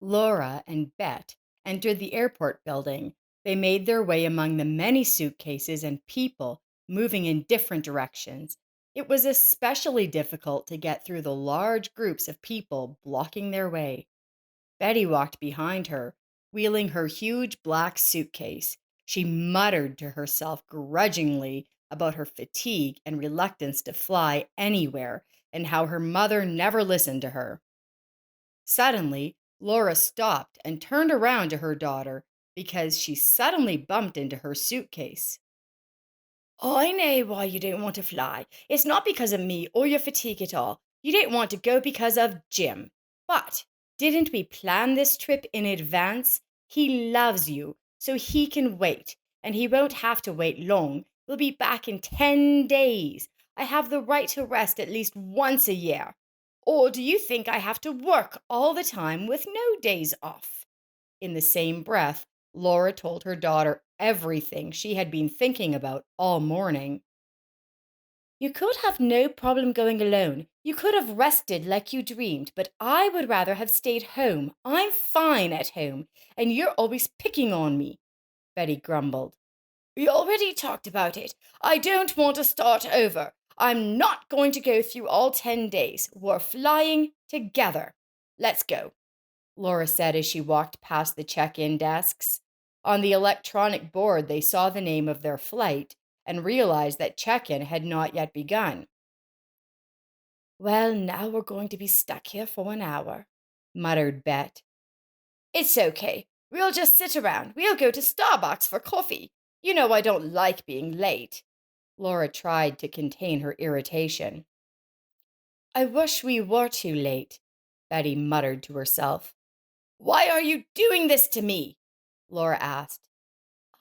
Laura and Bet entered the airport building. They made their way among the many suitcases and people moving in different directions. It was especially difficult to get through the large groups of people blocking their way. Betty walked behind her, wheeling her huge black suitcase. She muttered to herself grudgingly about her fatigue and reluctance to fly anywhere and how her mother never listened to her. Suddenly, Laura stopped and turned around to her daughter because she suddenly bumped into her suitcase. I know why you don't want to fly. It's not because of me or your fatigue at all. You don't want to go because of Jim. But didn't we plan this trip in advance? He loves you, so he can wait, and he won't have to wait long. We'll be back in 10 days. I have the right to rest at least once a year. Or do you think I have to work all the time with no days off? In the same breath, Laura told her daughter everything she had been thinking about all morning. You could have no problem going alone. You could have rested like you dreamed, but I would rather have stayed home. I'm fine at home, and you're always picking on me, Betty grumbled. We already talked about it. I don't want to start over. I'm not going to go through all 10 days. We're flying together. Let's go. Laura said as she walked past the check in desks. On the electronic board, they saw the name of their flight and realized that check in had not yet begun. Well, now we're going to be stuck here for an hour, muttered Bet. It's okay. We'll just sit around. We'll go to Starbucks for coffee. You know I don't like being late. Laura tried to contain her irritation. I wish we were too late, Betty muttered to herself. Why are you doing this to me? Laura asked.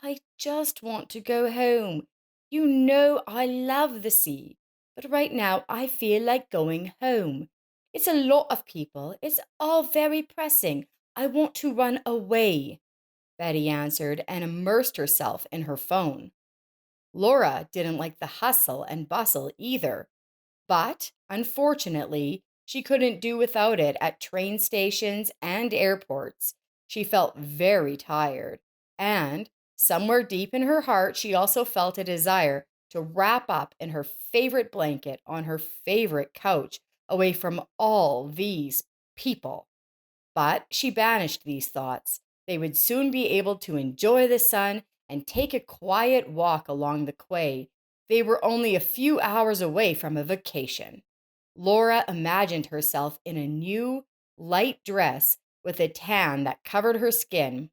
I just want to go home. You know I love the sea, but right now I feel like going home. It's a lot of people. It's all very pressing. I want to run away, Betty answered and immersed herself in her phone. Laura didn't like the hustle and bustle either, but unfortunately, she couldn't do without it at train stations and airports. She felt very tired, and somewhere deep in her heart, she also felt a desire to wrap up in her favorite blanket on her favorite couch away from all these people. But she banished these thoughts. They would soon be able to enjoy the sun and take a quiet walk along the quay. They were only a few hours away from a vacation. Laura imagined herself in a new, light dress with a tan that covered her skin.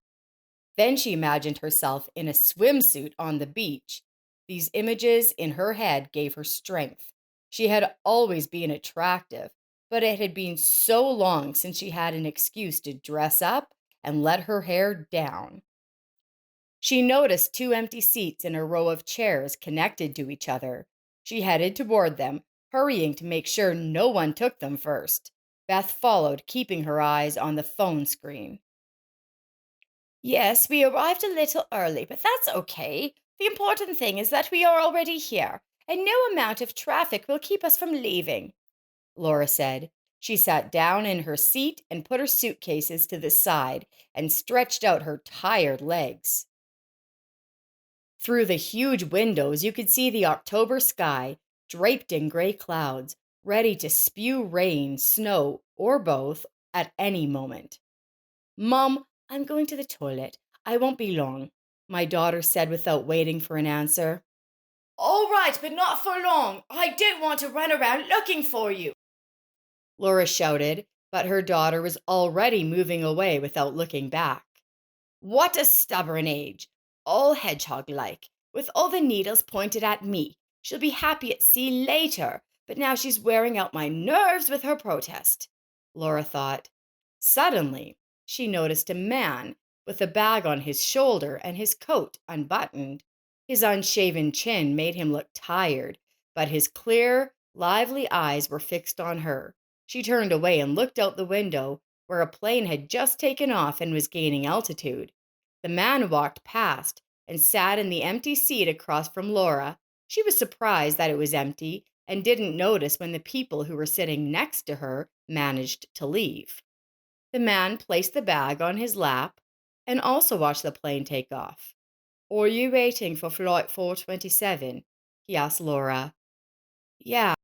Then she imagined herself in a swimsuit on the beach. These images in her head gave her strength. She had always been attractive, but it had been so long since she had an excuse to dress up and let her hair down. She noticed two empty seats in a row of chairs connected to each other. She headed toward them, hurrying to make sure no one took them first. Beth followed, keeping her eyes on the phone screen. Yes, we arrived a little early, but that's okay. The important thing is that we are already here, and no amount of traffic will keep us from leaving, Laura said. She sat down in her seat and put her suitcases to the side and stretched out her tired legs. Through the huge windows, you could see the October sky, draped in gray clouds, ready to spew rain, snow, or both at any moment. Mom, I'm going to the toilet. I won't be long, my daughter said without waiting for an answer. All right, but not for long. I don't want to run around looking for you, Laura shouted, but her daughter was already moving away without looking back. What a stubborn age, all hedgehog like, with all the needles pointed at me. She'll be happy at sea later, but now she's wearing out my nerves with her protest, Laura thought. Suddenly, she noticed a man with a bag on his shoulder and his coat unbuttoned. His unshaven chin made him look tired, but his clear, lively eyes were fixed on her. She turned away and looked out the window, where a plane had just taken off and was gaining altitude. The man walked past and sat in the empty seat across from Laura. She was surprised that it was empty and didn't notice when the people who were sitting next to her managed to leave. The man placed the bag on his lap and also watched the plane take off. "Are you waiting for flight 427?" he asked Laura. "Yeah,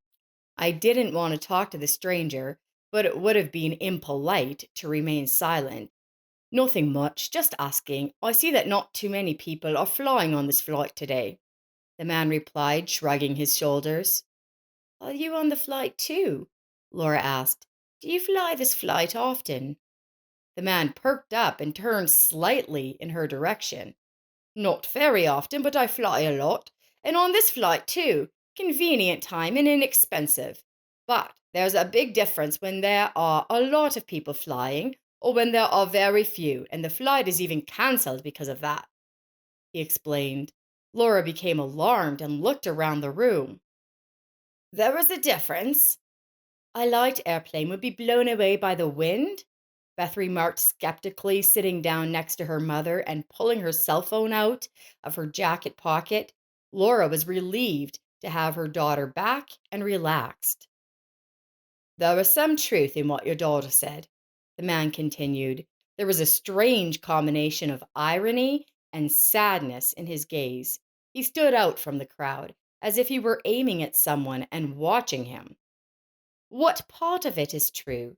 I didn't want to talk to the stranger, but it would have been impolite to remain silent. Nothing much, just asking. I see that not too many people are flying on this flight today," the man replied, shrugging his shoulders. "Are you on the flight too?" Laura asked. "Do you fly this flight often?" The man perked up and turned slightly in her direction. "Not very often, but I fly a lot. And on this flight, too. Convenient time and inexpensive. But there's a big difference when there are a lot of people flying or when there are very few, and the flight is even cancelled because of that," he explained. Laura became alarmed and looked around the room. "There is a difference. A light airplane would be blown away by the wind," Beth remarked skeptically, sitting down next to her mother and pulling her cell phone out of her jacket pocket. Laura was relieved to have her daughter back and relaxed. "There was some truth in what your daughter said," the man continued. There was a strange combination of irony and sadness in his gaze. He stood out from the crowd, as if he were aiming at someone and watching him. "What part of it is true?"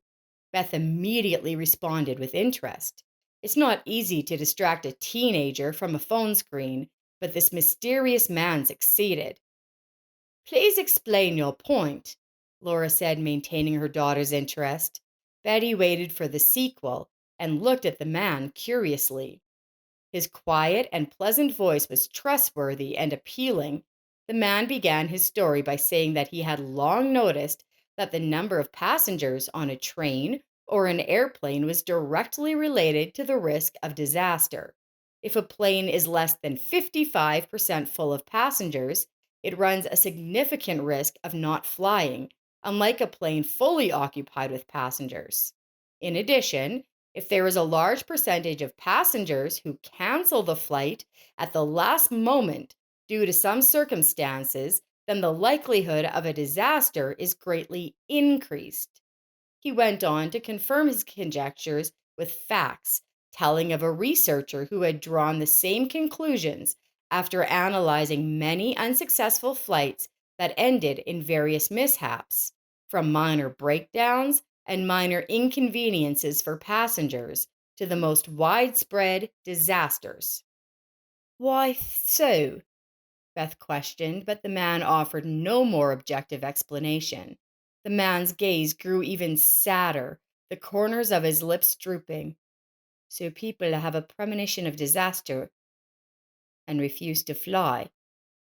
Beth immediately responded with interest. It's not easy to distract a teenager from a phone screen, but this mysterious man succeeded. "Please explain your point," Laura said, maintaining her daughter's interest. Betty waited for the sequel and looked at the man curiously. His quiet and pleasant voice was trustworthy and appealing. The man began his story by saying that he had long noticed that the number of passengers on a train or an airplane was directly related to the risk of disaster. If a plane is less than 55% full of passengers, it runs a significant risk of not flying, unlike a plane fully occupied with passengers. In addition, if there is a large percentage of passengers who cancel the flight at the last moment due to some circumstances, then the likelihood of a disaster is greatly increased. He went on to confirm his conjectures with facts, telling of a researcher who had drawn the same conclusions after analyzing many unsuccessful flights that ended in various mishaps, from minor breakdowns and minor inconveniences for passengers to the most widespread disasters. "Why so?" Beth questioned, but the man offered no more objective explanation. The man's gaze grew even sadder, the corners of his lips drooping. "So people have a premonition of disaster and refuse to fly,"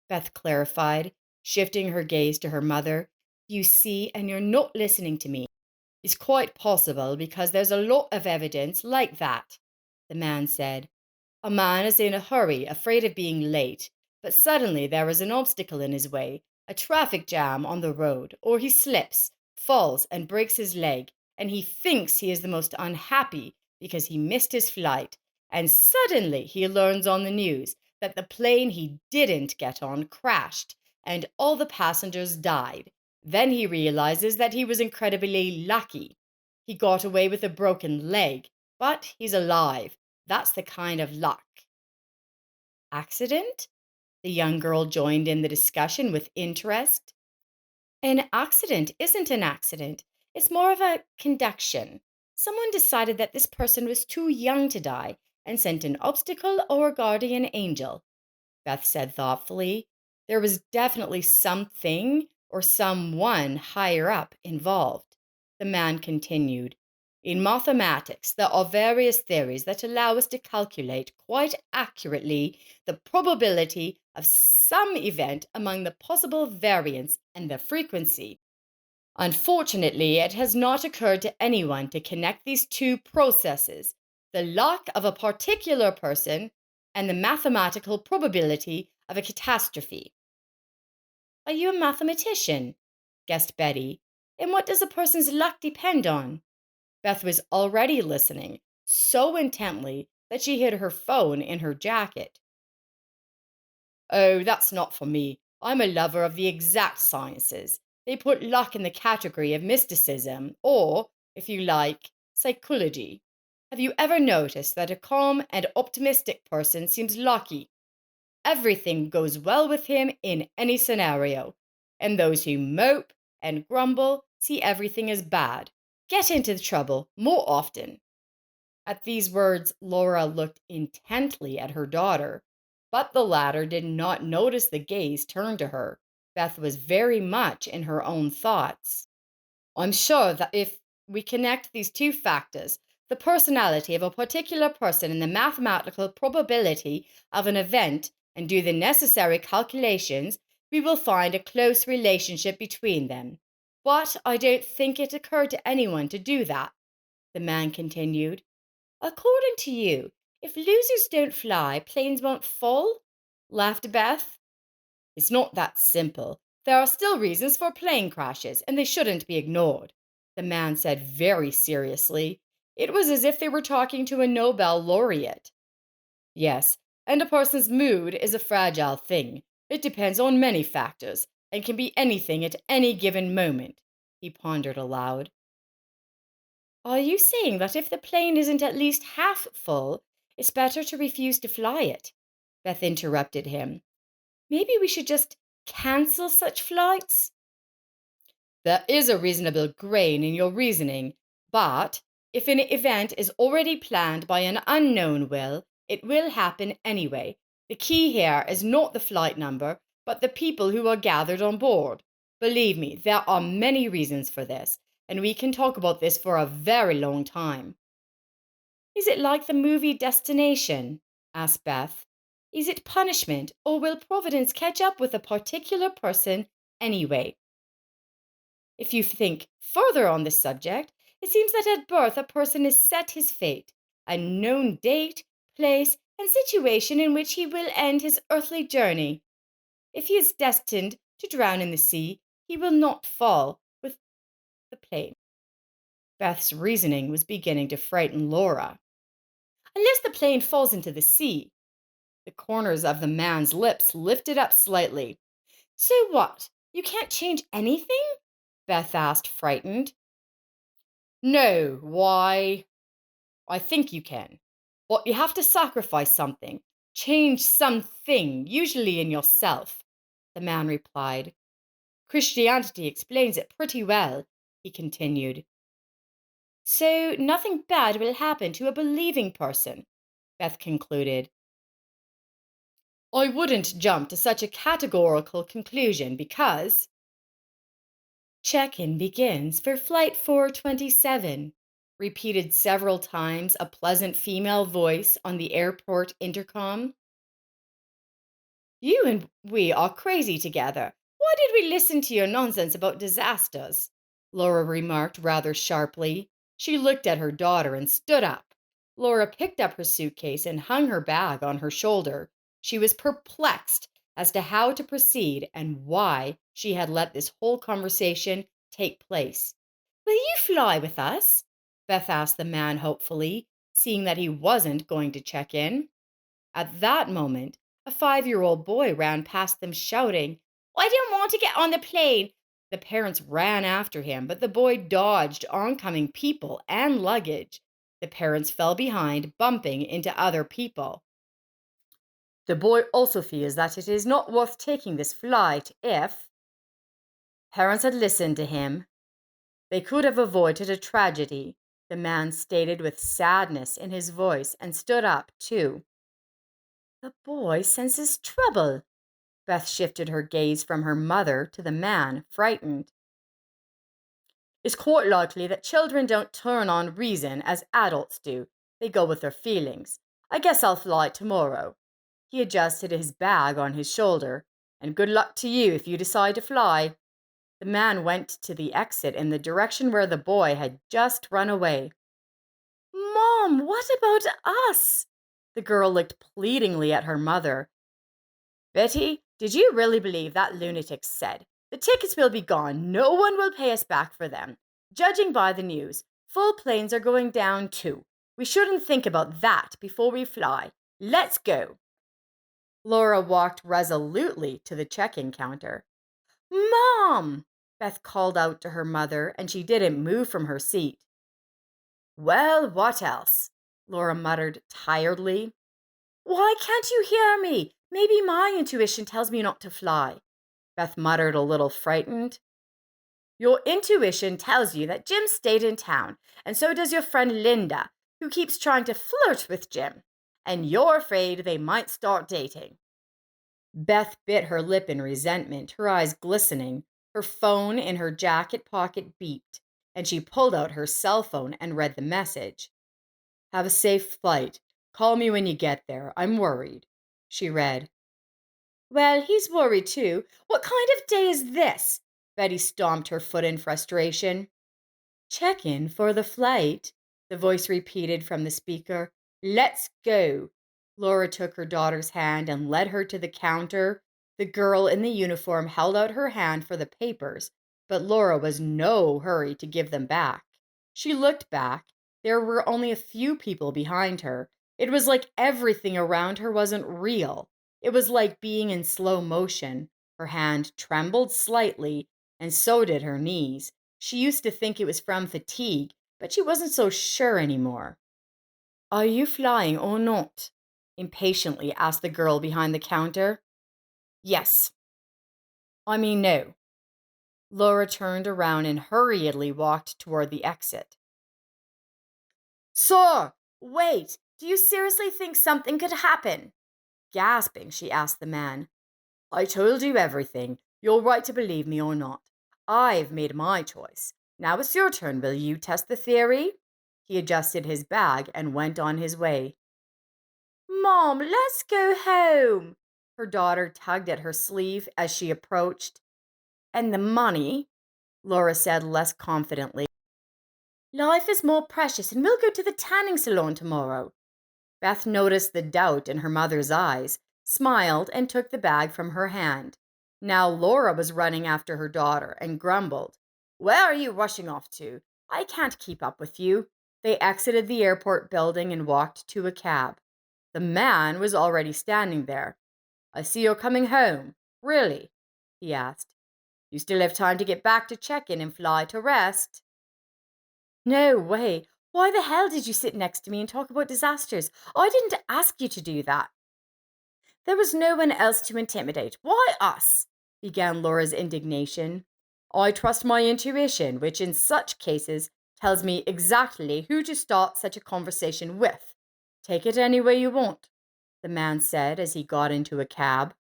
Beth clarified, shifting her gaze to her mother. "You see, and you're not listening to me. It's quite possible because there's a lot of evidence like that," the man said. "A man is in a hurry, afraid of being late, but suddenly there is an obstacle in his way, a traffic jam on the road, or he slips, falls, and breaks his leg, and he thinks he is the most unhappy because he missed his flight. And suddenly he learns on the news that the plane he didn't get on crashed and all the passengers died. Then he realizes that he was incredibly lucky. He got away with a broken leg, but he's alive. That's the kind of luck." "Accident?" The young girl joined in the discussion with interest. "An accident isn't an accident. It's more of a conduction. Someone decided that this person was too young to die and sent an obstacle or a guardian angel," Beth said thoughtfully. "There was definitely something or someone higher up involved." The man continued. "In mathematics, there are various theories that allow us to calculate quite accurately the probability of some event among the possible variants and the frequency. Unfortunately, it has not occurred to anyone to connect these two processes, the luck of a particular person and the mathematical probability of a catastrophe." "Are you a mathematician?" guessed Betty. "And what does a person's luck depend on?" Beth was already listening so intently that she hid her phone in her jacket. "Oh, that's not for me. I'm a lover of the exact sciences. They put luck in the category of mysticism, or, if you like, Psychology. Have you ever noticed that a calm and optimistic person seems lucky? Everything goes well with him in any scenario. And those who mope and grumble see everything as bad, get into trouble more often. At these words, Laura looked intently at her daughter, but the latter did not notice the gaze turned to her. Beth was very much in her own thoughts. I'm sure that if we connect these two factors, the personality of a particular person and the mathematical probability of an event, and do the necessary calculations, we will find a close relationship between them. But I don't think it occurred to anyone to do that, the man continued. According to you, if losers don't fly, planes won't fall? Laughed Beth. It's not that simple. There are still reasons for plane crashes, and they shouldn't be ignored, the man said very seriously. It was as if they were talking to a Nobel laureate. Yes, and a person's mood is a fragile thing. It depends on many factors, and can be anything at any given moment, he pondered aloud. Are you saying that if the plane isn't at least half full, it's better to refuse to fly it? Beth interrupted him. Maybe we should just cancel such flights? There is a reasonable grain in your reasoning, but if an event is already planned by an unknown will, it will happen anyway. The key here is not the flight number, but the people who are gathered on board. Believe me, there are many reasons for this, and we can talk about this for a very long time. Is it like the movie Destination? Asked Beth. Is it punishment, or will Providence catch up with a particular person anyway? If you think further on this subject, it seems that at birth a person is set his fate, a known date, place, and situation in which he will end his earthly journey. If he is destined to drown in the sea, he will not fall with the plane. Beth's reasoning was beginning to frighten Laura. Unless the plane falls into the sea. The corners of the man's lips lifted up slightly. So what? You can't change anything? Beth asked, frightened. No, why, I think you can. But you have to sacrifice something, change something, usually in yourself, the man replied. Christianity explains it pretty well, he continued. So nothing bad will happen to a believing person, Beth concluded. I wouldn't jump to such a categorical conclusion because check-in begins for Flight 427, repeated several times a pleasant female voice on the airport intercom. You and we are crazy together. Why did we listen to your nonsense about disasters? Laura remarked rather sharply. She looked at her daughter and stood up. Laura picked up her suitcase and hung her bag on her shoulder. She was perplexed as to how to proceed and why she had let this whole conversation take place. Will you fly with us? Beth asked the man hopefully, seeing that he wasn't going to check in. At that moment, a 5-year-old boy ran past them shouting, I don't want to get on the plane. The parents ran after him, but the boy dodged oncoming people and luggage. The parents fell behind, bumping into other people. The boy also feels that it is not worth taking this flight if parents had listened to him. They could have avoided a tragedy, the man stated with sadness in his voice and stood up, too. The boy senses trouble. Beth shifted her gaze from her mother to the man, frightened. It's quite likely that children don't turn on reason as adults do. They go with their feelings. I guess I'll fly tomorrow. He adjusted his bag on his shoulder. And good luck to you if you decide to fly. The man went to the exit in the direction where the boy had just run away. Mom, what about us? The girl looked pleadingly at her mother. Betty, did you really believe that lunatic said? The tickets will be gone. No one will pay us back for them. Judging by the news, full planes are going down too. We shouldn't think about that before we fly. Let's go. Laura walked resolutely to the check-in counter. Mom! Beth called out to her mother, and she didn't move from her seat. Well, what else? Laura muttered tiredly. Why can't you hear me? Maybe my intuition tells me not to fly. Beth muttered, a little frightened. Your intuition tells you that Jim stayed in town, and so does your friend Linda, who keeps trying to flirt with Jim. And you're afraid they might start dating. Beth bit her lip in resentment, her eyes glistening. Her phone in her jacket pocket beeped, and she pulled out her cell phone and read the message. Have a safe flight. Call me when you get there. I'm worried, she read. Well, he's worried too. What kind of day is this? Betty stomped her foot in frustration. Check in for the flight, the voice repeated from the speaker. Let's go. Laura took her daughter's hand and led her to the counter. The girl in the uniform held out her hand for the papers, but Laura was no hurry to give them back. She looked back. There were only a few people behind her. It was like everything around her wasn't real. It was like being in slow motion. Her hand trembled slightly, and so did her knees. She used to think it was from fatigue, but she wasn't so sure anymore. Are you flying or not? Impatiently asked the girl behind the counter. Yes. I mean, no. Laura turned around and hurriedly walked toward the exit. Sir, wait! Do you seriously think something could happen? Gasping, she asked the man. I told you everything. You're right to believe me or not. I've made my choice. Now it's your turn. Will you test the theory? He adjusted his bag and went on his way. Mom, let's go home. Her daughter tugged at her sleeve as she approached. And the money, Laura said less confidently. Life is more precious, and we'll go to the tanning salon tomorrow. Beth noticed the doubt in her mother's eyes, smiled, and took the bag from her hand. Now Laura was running after her daughter and grumbled. Where are you rushing off to? I can't keep up with you. They exited the airport building and walked to a cab. The man was already standing there. I see you're coming home. Really? He asked. You still have time to get back to check-in and fly to rest? No way. Why the hell did you sit next to me and talk about disasters? I didn't ask you to do that. There was no one else to intimidate. Why us? Began Laura's indignation. I trust my intuition, which in such cases tells me exactly who to start such a conversation with. Take it any way you want, the man said as he got into a cab.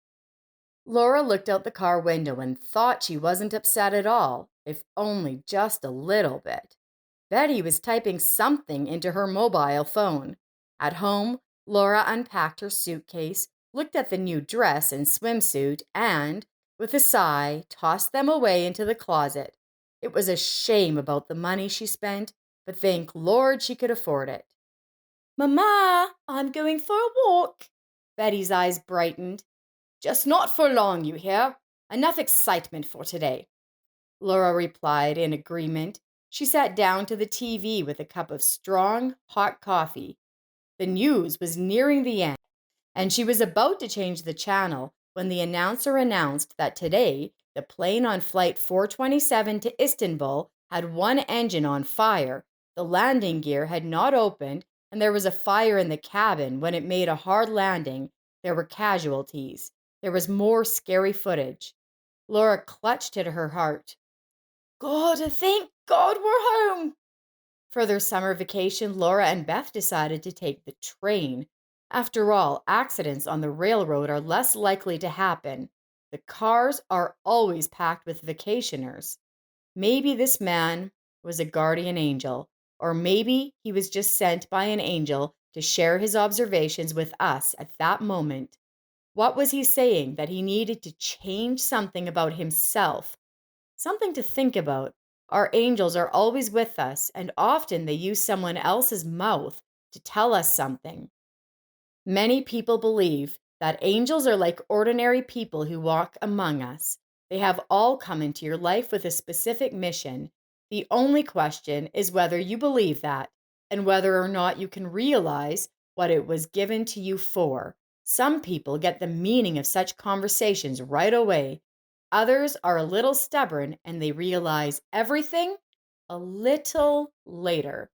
Laura looked out the car window and thought she wasn't upset at all, if only just a little bit. Betty was typing something into her mobile phone. At home, Laura unpacked her suitcase, looked at the new dress and swimsuit, and, with a sigh, tossed them away into the closet. It was a shame about the money she spent, but thank Lord she could afford it. Mama, I'm going for a walk. Betty's eyes brightened. Just not for long, you hear? Enough excitement for today. Laura replied in agreement. She sat down to the TV with a cup of strong, hot coffee. The news was nearing the end, and she was about to change the channel when the announcer announced that today the plane on flight 427 to Istanbul had one engine on fire, the landing gear had not opened, and there was a fire in the cabin. When it made a hard landing, there were casualties. There was more scary footage. Laura clutched at her heart. God, thank God we're home. For their summer vacation, Laura and Beth decided to take the train. After all, accidents on the railroad are less likely to happen. The cars are always packed with vacationers. Maybe this man was a guardian angel, or maybe he was just sent by an angel to share his observations with us at that moment. What was he saying? That he needed to change something about himself. Something to think about. Our angels are always with us, and often they use someone else's mouth to tell us something. Many people believe that angels are like ordinary people who walk among us. They have all come into your life with a specific mission. The only question is whether you believe that and whether or not you can realize what it was given to you for. Some people get the meaning of such conversations right away. Others are a little stubborn and they realize everything a little later.